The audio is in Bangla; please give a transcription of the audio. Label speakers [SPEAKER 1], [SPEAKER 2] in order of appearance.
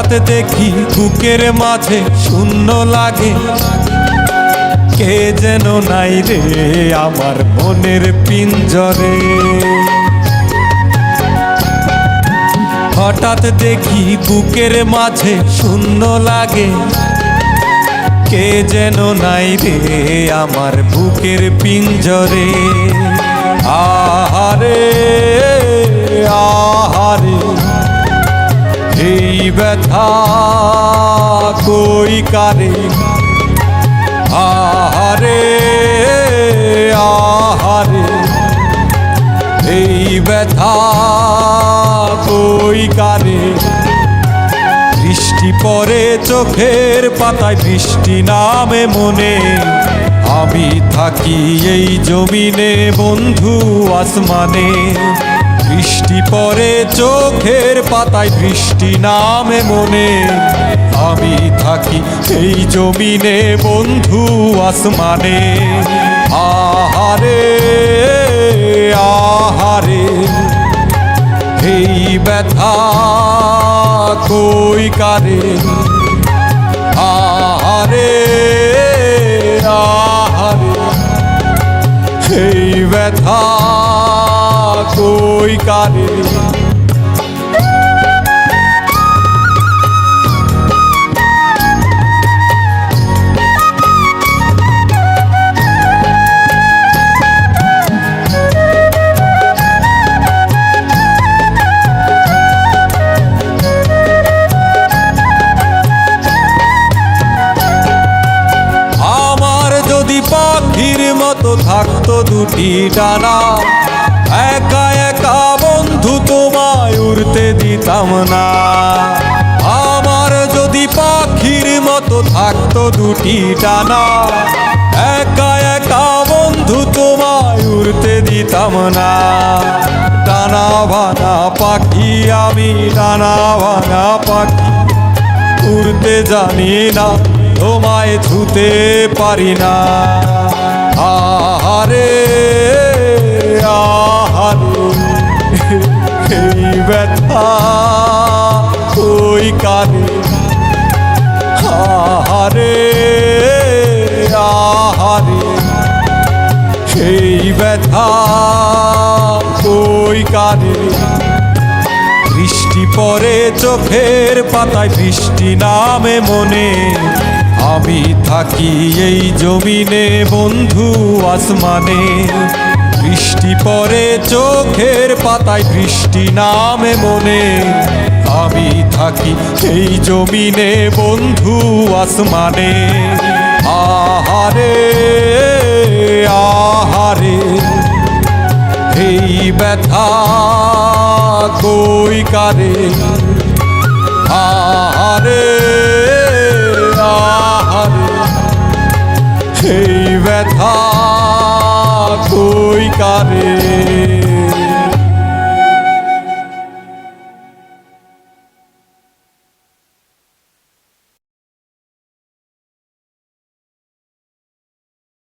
[SPEAKER 1] হঠাৎ দেখি বুকের মাঝে শূন্য লাগে, কে যেন নাই রে আমার মনের পিঞ্জরে। হঠাৎ দেখি বুকের মাঝে শূন্য লাগে, কে যেন নাই রে আমার বুকের পিঞ্জরে। আহারে আহারে এই ব্যথা কই কারে, আহারে আহারে এই ব্যথা কই কারে। বৃষ্টি পড়ে চোখের পাতায়, বৃষ্টি নামে মনে, আমি থাকি এই জমিনে বন্ধু আসমানে। বৃষ্টি পড়ে চোখের পাতায়, বৃষ্টি নামে মনে, আমি থাকি এই জমিনে বন্ধু আসমানে। আহারে আহারে এই ব্যথা কই কারে, আহারে আহারে এই ব্যথা কই কারে। পাখির মতো থাকতো দুটি ডানা, একা একা বন্ধু তোমায় উড়তে দিতাম না। আমার যদি পাখির মতো থাকতো দুটি ডানা, একা একা বন্ধু তোমায় উড়তে দিতাম না। ডানা ভাঙা পাখি আমি, ডানা ভাঙা পাখি, উড়তে জানি না, তোমায় ছুতে পারি না। আহারে আহারে এই ব্যথা কই কারে, আহারে আহারে এই ব্যথা কই কারে। বৃষ্টি পড়ে চোখের পাতায়, বৃষ্টি নামে মনে, আমি থাকি এই জমিনে বন্ধু আসমানে। বৃষ্টি পড়ে চোখের পাতায়, বৃষ্টি নামে মনে, আমি থাকি এই জমিনে বন্ধু আসমানে। আহারে আহারে এই ব্যথা কই কারে, আহারে আহারে এই ব্যথা কই কারে।